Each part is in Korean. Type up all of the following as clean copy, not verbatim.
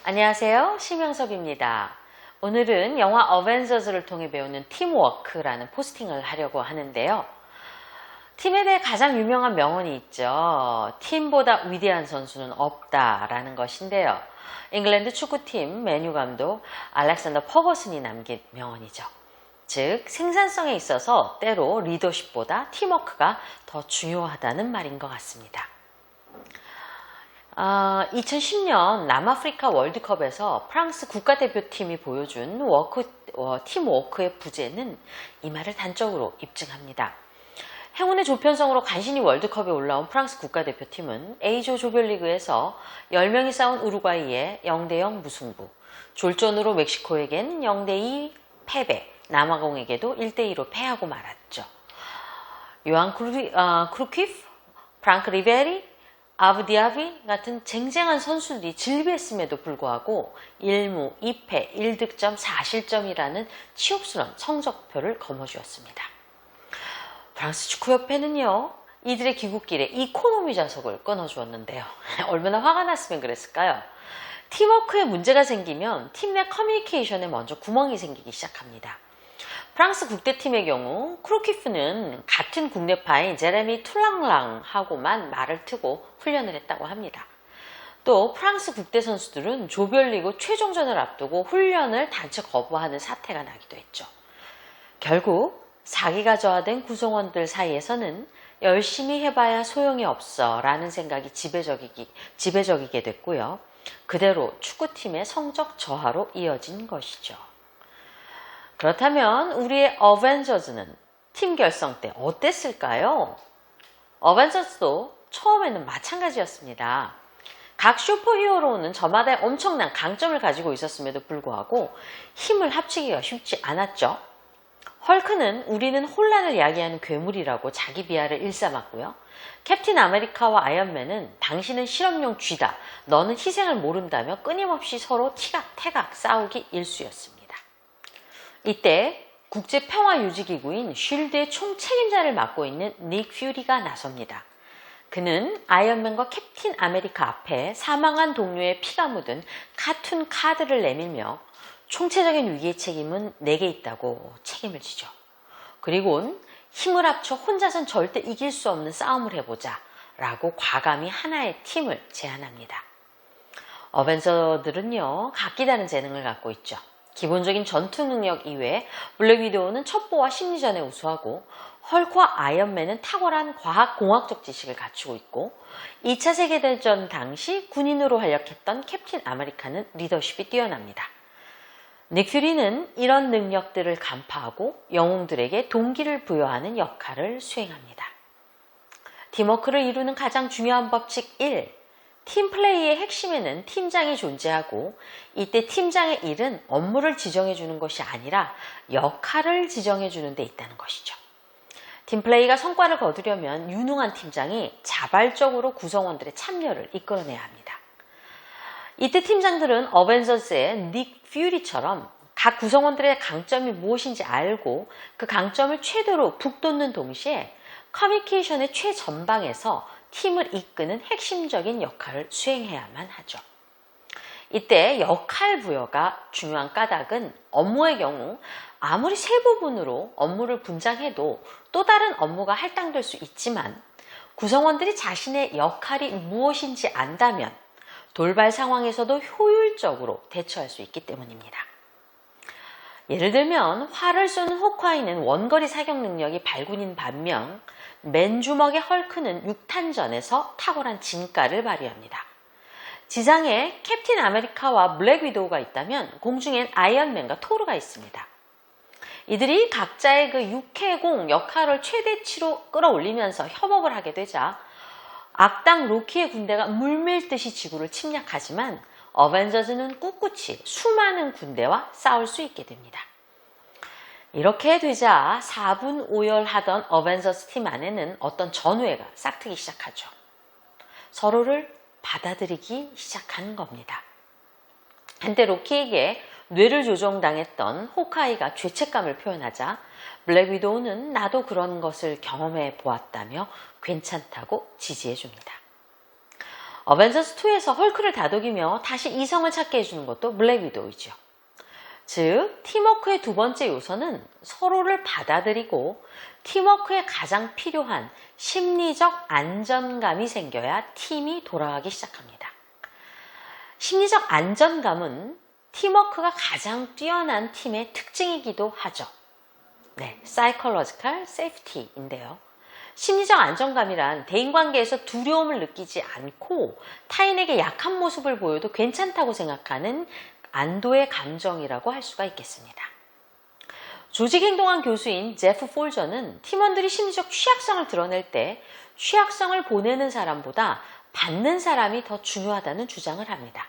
안녕하세요. 심영섭입니다. 오늘은 영화 어벤져스를 통해 배우는 팀워크라는 포스팅을 하려고 하는데요. 팀에 대해 가장 유명한 명언이 있죠. 팀보다 위대한 선수는 없다라는 것인데요. 잉글랜드 축구팀 맨유 감독 알렉산더 퍼거슨이 남긴 명언이죠. 즉 생산성에 있어서 때로 리더십보다 팀워크가 더 중요하다는 말인 것 같습니다. 2010년 남아프리카 월드컵에서 프랑스 국가대표팀이 보여준 팀워크의 부재는 이 말을 단적으로 입증합니다. 행운의 조편성으로 간신히 월드컵에 올라온 프랑스 국가대표팀은 A조 조별리그에서 10명이 싸운 우루과이에 0대0 무승부, 졸전으로 멕시코에겐 0대2 패배, 남아공에게도 1대2로 패하고 말았죠. 요한 크루키프, 프랑크 리베리, 아브디아비 같은 쟁쟁한 선수들이 질비했음에도 불구하고 1무 2패 1득점 4실점이라는 치욕스러운 성적표를 거머쥐었습니다. 프랑스 축구협회는요, 이들의 귀국길에 이코노미 좌석을 끊어주었는데요. 얼마나 화가 났으면 그랬을까요? 팀워크에 문제가 생기면 팀 내 커뮤니케이션에 먼저 구멍이 생기기 시작합니다. 프랑스 국대팀의 경우 크루키프는 같은 국내파인 제레미 툴랑랑하고만 말을 트고 훈련을 했다고 합니다. 또 프랑스 국대 선수들은 조별리그 최종전을 앞두고 훈련을 단체 거부하는 사태가 나기도 했죠. 결국 사기가 저하된 구성원들 사이에서는 열심히 해봐야 소용이 없어 라는 생각이 지배적이게 됐고요. 그대로 축구팀의 성적 저하로 이어진 것이죠. 그렇다면 우리의 어벤져스는 팀 결성 때 어땠을까요? 어벤져스도 처음에는 마찬가지였습니다. 각 슈퍼히어로는 저마다의 엄청난 강점을 가지고 있었음에도 불구하고 힘을 합치기가 쉽지 않았죠. 헐크는 우리는 혼란을 야기하는 괴물이라고 자기 비하를 일삼았고요. 캡틴 아메리카와 아이언맨은 당신은 실험용 쥐다, 너는 희생을 모른다며 끊임없이 서로 티각태각 싸우기 일쑤였습니다. 이때 국제평화유지기구인 쉴드의 총책임자를 맡고 있는 닉 퓨리가 나섭니다. 그는 아이언맨과 캡틴 아메리카 앞에 사망한 동료의 피가 묻은 카툰 카드를 내밀며 총체적인 위기의 책임은 내게 있다고 책임을 지죠. 그리고는 힘을 합쳐 혼자선 절대 이길 수 없는 싸움을 해보자 라고 과감히 하나의 팀을 제안합니다. 어벤져들은요, 각기 다른 재능을 갖고 있죠. 기본적인 전투 능력 이외에 블랙 위도우는 첩보와 심리전에 우수하고, 헐크와 아이언맨은 탁월한 과학공학적 지식을 갖추고 있고, 2차 세계대전 당시 군인으로 활약했던 캡틴 아메리카는 리더십이 뛰어납니다. 닉 퓨리는 이런 능력들을 간파하고 영웅들에게 동기를 부여하는 역할을 수행합니다. 팀워크를 이루는 가장 중요한 법칙 1. 팀플레이의 핵심에는 팀장이 존재하고, 이때 팀장의 일은 업무를 지정해 주는 것이 아니라 역할을 지정해 주는 데 있다는 것이죠. 팀플레이가 성과를 거두려면 유능한 팀장이 자발적으로 구성원들의 참여를 이끌어내야 합니다. 이때 팀장들은 어벤져스의 닉 퓨리처럼 각 구성원들의 강점이 무엇인지 알고 그 강점을 최대로 북돋는 동시에 커뮤니케이션의 최전방에서 팀을 이끄는 핵심적인 역할을 수행해야만 하죠. 이때 역할 부여가 중요한 까닭은 업무의 경우 아무리 세 부분으로 업무를 분장해도 또 다른 업무가 할당될 수 있지만, 구성원들이 자신의 역할이 무엇인지 안다면 돌발 상황에서도 효율적으로 대처할 수 있기 때문입니다. 예를 들면 활을 쏘는 호크아이는 원거리 사격 능력이 발군인 반면 맨주먹의 헐크는 육탄전에서 탁월한 진가를 발휘합니다. 지상에 캡틴 아메리카와 블랙 위도우가 있다면 공중엔 아이언맨과 토르가 있습니다. 이들이 각자의 그 육해공 역할을 최대치로 끌어올리면서 협업을 하게 되자 악당 로키의 군대가 물밀듯이 지구를 침략하지만 어벤져스는 꿋꿋이 수많은 군대와 싸울 수 있게 됩니다. 이렇게 되자 4분 5열하던 어벤져스 팀 안에는 어떤 전우애가 싹트기 시작하죠. 서로를 받아들이기 시작하는 겁니다. 한때 로키에게 뇌를 조종당했던 호크아이가 죄책감을 표현하자 블랙 위도우는 나도 그런 것을 경험해 보았다며 괜찮다고 지지해 줍니다. 어벤져스 2에서 헐크를 다독이며 다시 이성을 찾게 해주는 것도 블랙 위도우이죠. 즉, 팀워크의 두 번째 요소는 서로를 받아들이고 팀워크에 가장 필요한 심리적 안정감이 생겨야 팀이 돌아가기 시작합니다. 심리적 안정감은 팀워크가 가장 뛰어난 팀의 특징이기도 하죠. 네, Psychological Safety인데요. 심리적 안정감이란 대인관계에서 두려움을 느끼지 않고 타인에게 약한 모습을 보여도 괜찮다고 생각하는 안도의 감정이라고 할 수가 있겠습니다. 조직행동학 교수인 제프 폴저는 팀원들이 심리적 취약성을 드러낼 때 취약성을 보내는 사람보다 받는 사람이 더 중요하다는 주장을 합니다.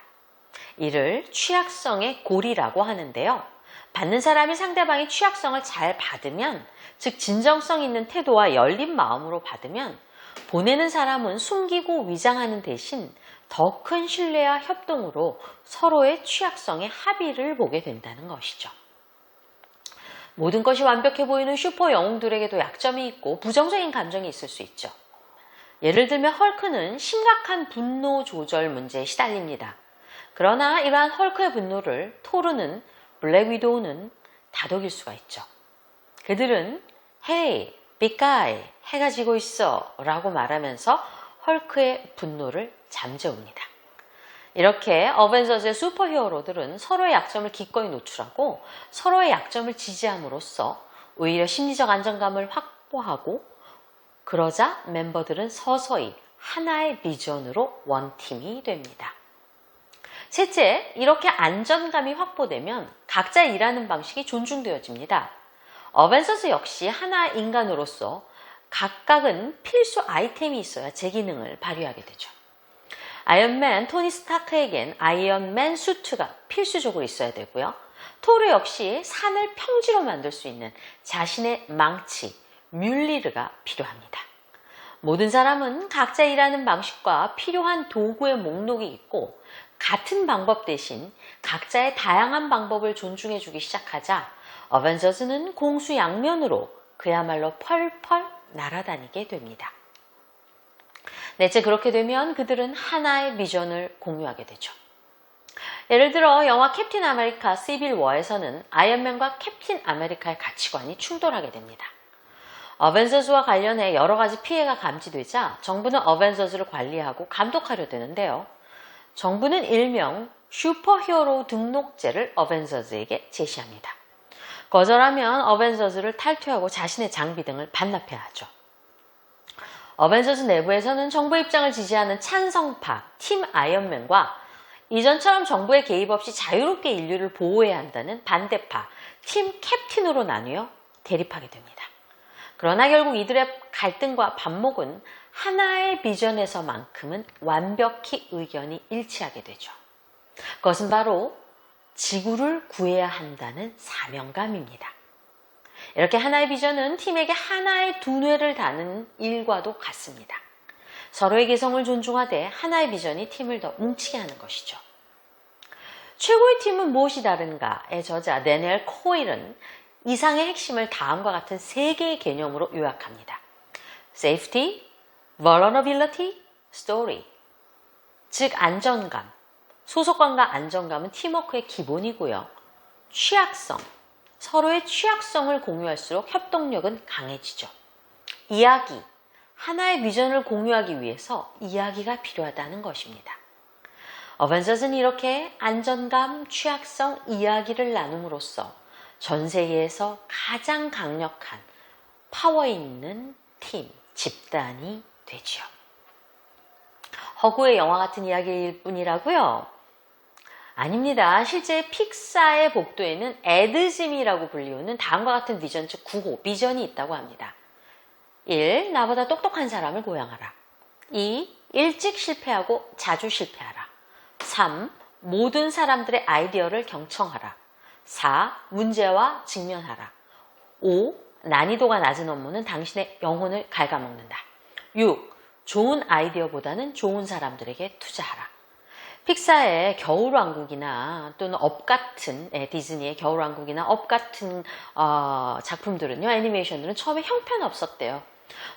이를 취약성의 고리라고 하는데요. 받는 사람이 상대방의 취약성을 잘 받으면, 즉 진정성 있는 태도와 열린 마음으로 받으면 보내는 사람은 숨기고 위장하는 대신 더 큰 신뢰와 협동으로 서로의 취약성의 합의를 보게 된다는 것이죠. 모든 것이 완벽해 보이는 슈퍼 영웅들에게도 약점이 있고 부정적인 감정이 있을 수 있죠. 예를 들면 헐크는 심각한 분노 조절 문제에 시달립니다. 그러나 이러한 헐크의 분노를 토르는 블랙 위도우는 다독일 수가 있죠. 그들은 Hey, big guy, 해가 지고 있어 라고 말하면서 헐크의 분노를 잠재웁니다. 이렇게 어벤져스의 슈퍼히어로들은 서로의 약점을 기꺼이 노출하고 서로의 약점을 지지함으로써 오히려 심리적 안정감을 확보하고, 그러자 멤버들은 서서히 하나의 비전으로 원팀이 됩니다. 셋째, 이렇게 안정감이 확보되면 각자 일하는 방식이 존중되어집니다. 어벤져스 역시 하나의 인간으로서 각각은 필수 아이템이 있어야 제 기능을 발휘하게 되죠. 아이언맨 토니 스타크에겐 아이언맨 수트가 필수적으로 있어야 되고요. 토르 역시 산을 평지로 만들 수 있는 자신의 망치, 뮬리르가 필요합니다. 모든 사람은 각자 일하는 방식과 필요한 도구의 목록이 있고 같은 방법 대신 각자의 다양한 방법을 존중해주기 시작하자 어벤져스는 공수양면으로 그야말로 펄펄 날아다니게 됩니다. 넷째, 그렇게 되면 그들은 하나의 비전을 공유하게 되죠. 예를 들어 영화 캡틴 아메리카 시빌 워에서는 아이언맨과 캡틴 아메리카의 가치관이 충돌하게 됩니다. 어벤져스와 관련해 여러 가지 피해가 감지되자 정부는 어벤져스를 관리하고 감독하려 되는데요. 정부는 일명 슈퍼히어로 등록제를 어벤져스에게 제시합니다. 거절하면 어벤져스를 탈퇴하고 자신의 장비 등을 반납해야 하죠. 어벤져스 내부에서는 정부 입장을 지지하는 찬성파 팀 아이언맨과 이전처럼 정부의 개입 없이 자유롭게 인류를 보호해야 한다는 반대파 팀 캡틴으로 나뉘어 대립하게 됩니다. 그러나 결국 이들의 갈등과 반목은 하나의 비전에서만큼은 완벽히 의견이 일치하게 되죠. 그것은 바로 지구를 구해야 한다는 사명감입니다. 이렇게 하나의 비전은 팀에게 하나의 두뇌를 다는 일과도 같습니다. 서로의 개성을 존중하되 하나의 비전이 팀을 더 뭉치게 하는 것이죠. 최고의 팀은 무엇이 다른가의 저자 데니엘 코일은 이상의 핵심을 다음과 같은 세 개의 개념으로 요약합니다. Safety, Vulnerability, Story. 즉 안전감, 소속감과 안정감은 팀워크의 기본이고요. 취약성, 서로의 취약성을 공유할수록 협동력은 강해지죠. 이야기, 하나의 비전을 공유하기 위해서 이야기가 필요하다는 것입니다. 어벤져스는 이렇게 안전감, 취약성, 이야기를 나눔으로써 전 세계에서 가장 강력한 파워 있는 팀, 집단이 되죠. 허구의 영화 같은 이야기일 뿐이라고요? 아닙니다. 실제 픽사의 복도에는 에드짐이라고 불리우는 다음과 같은 비전, 즉 9호 비전이 있다고 합니다. 1. 나보다 똑똑한 사람을 고용하라. 2. 일찍 실패하고 자주 실패하라. 3. 모든 사람들의 아이디어를 경청하라. 4. 문제와 직면하라. 5. 난이도가 낮은 업무는 당신의 영혼을 갉아먹는다. 6. 좋은 아이디어보다는 좋은 사람들에게 투자하라. 픽사의 겨울왕국이나 또는 업 같은 디즈니의 겨울왕국이나 업 같은 작품들은요, 애니메이션들은 처음에 형편없었대요.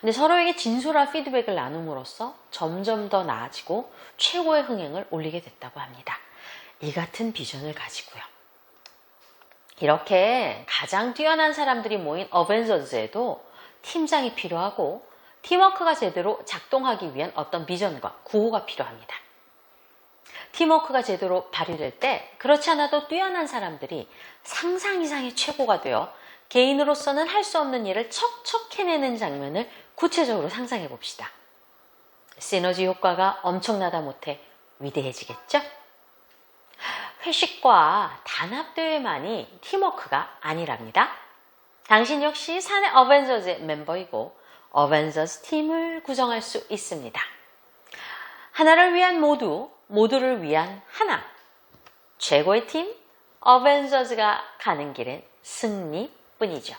근데 서로에게 진솔한 피드백을 나눔으로써 점점 더 나아지고 최고의 흥행을 올리게 됐다고 합니다. 이 같은 비전을 가지고요. 이렇게 가장 뛰어난 사람들이 모인 어벤져즈에도 팀장이 필요하고 팀워크가 제대로 작동하기 위한 어떤 비전과 구호가 필요합니다. 팀워크가 제대로 발휘될 때 그렇지 않아도 뛰어난 사람들이 상상 이상의 최고가 되어 개인으로서는 할 수 없는 일을 척척 해내는 장면을 구체적으로 상상해 봅시다. 시너지 효과가 엄청나다 못해 위대해지겠죠? 회식과 단합대회만이 팀워크가 아니랍니다. 당신 역시 사내 어벤져즈의 멤버이고 어벤져스 팀을 구성할 수 있습니다. 하나를 위한 모두, 모두를 위한 하나. 최고의 팀, 어벤져즈가 가는 길은 승리뿐이죠.